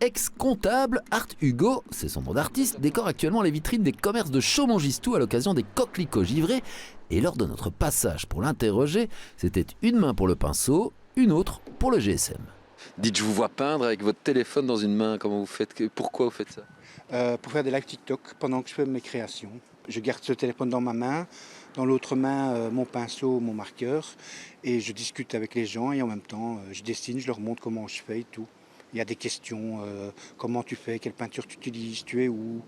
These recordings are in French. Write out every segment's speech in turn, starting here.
Ex-comptable, Art Hugo, c'est son nom d'artiste, décore actuellement les vitrines des commerces de Chaumont-Gistoux à l'occasion des coquelicots givrés. Et lors de notre passage pour l'interroger, c'était une main pour le pinceau, une autre pour le GSM. Dites, je vous vois peindre avec votre téléphone dans une main, comment vous faites, pourquoi vous faites ça? Pour faire des lives TikTok pendant que je fais mes créations. Je garde ce téléphone dans ma main, dans l'autre main mon pinceau, mon marqueur, et je discute avec les gens et en même temps je dessine, je leur montre comment je fais et tout. Il y a des questions, comment tu fais, quelle peinture tu utilises, tu es où,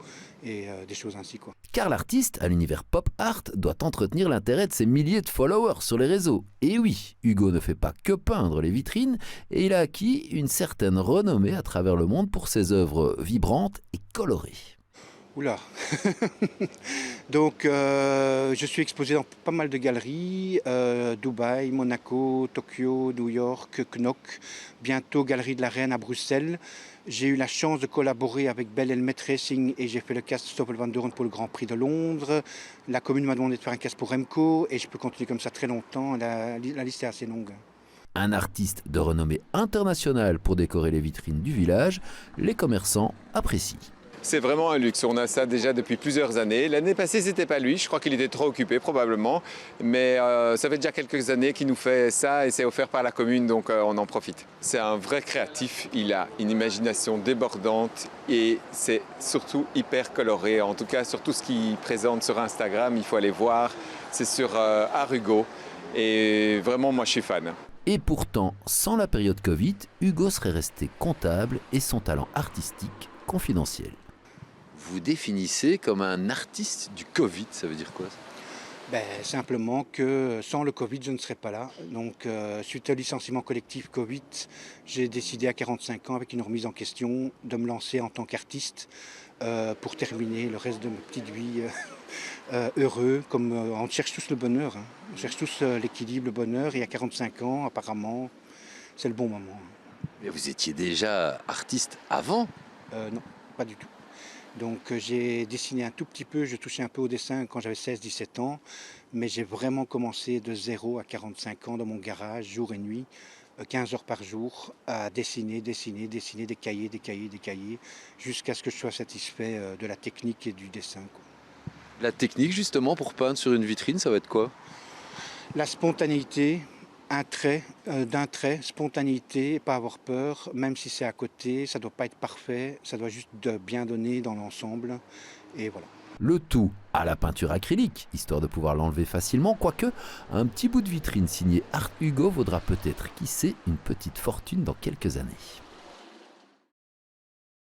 et des choses ainsi quoi. Car l'artiste, à l'univers pop art, doit entretenir l'intérêt de ses milliers de followers sur les réseaux. Et oui, Hugo ne fait pas que peindre les vitrines, et il a acquis une certaine renommée à travers le monde pour ses œuvres vibrantes et colorées. Oula. Donc je suis exposé dans pas mal de galeries, Dubaï, Monaco, Tokyo, New York, Knock, bientôt Galerie de la Reine à Bruxelles. J'ai eu la chance de collaborer avec Bell Helmet Racing et j'ai fait le casque Stoffel Van Dorn pour le Grand Prix de Londres. La commune m'a demandé de faire un casque pour Remco et je peux continuer comme ça très longtemps, la liste est assez longue. Un artiste de renommée internationale pour décorer les vitrines du village, les commerçants apprécient. C'est vraiment un luxe, on a ça déjà depuis plusieurs années. L'année passée, c'était pas lui, je crois qu'il était trop occupé probablement. Mais ça fait déjà quelques années qu'il nous fait ça et c'est offert par la commune, donc on en profite. C'est un vrai créatif, il a une imagination débordante et c'est surtout hyper coloré. En tout cas, sur tout ce qu'il présente sur Instagram, il faut aller voir. C'est sur Art Hugo et vraiment, moi, je suis fan. Et pourtant, sans la période Covid, Hugo serait resté comptable et son talent artistique confidentiel. Vous définissez comme un artiste du Covid, ça veut dire quoi ça? Simplement que sans le Covid, je ne serais pas là. Donc, suite au licenciement collectif Covid, j'ai décidé à 45 ans, avec une remise en question, de me lancer en tant qu'artiste pour terminer le reste de ma petite vie heureux. Comme on cherche tous le bonheur, hein. On cherche tous l'équilibre, le bonheur. Et à 45 ans, apparemment, c'est le bon moment. Mais vous étiez déjà artiste avant? Non, pas du tout. Donc j'ai dessiné un tout petit peu, je touchais un peu au dessin quand j'avais 16-17 ans, mais j'ai vraiment commencé de 0 à 45 ans dans mon garage, jour et nuit, 15 heures par jour, à dessiner des cahiers, jusqu'à ce que je sois satisfait de la technique et du dessin, quoi. La technique justement pour peindre sur une vitrine, ça va être quoi? La spontanéité, d'un trait, spontanéité, pas avoir peur, même si c'est à côté, ça ne doit pas être parfait, ça doit juste bien donner dans l'ensemble, et voilà. Le tout à la peinture acrylique, histoire de pouvoir l'enlever facilement, quoique un petit bout de vitrine signé Art Hugo vaudra peut-être, qui sait, une petite fortune dans quelques années.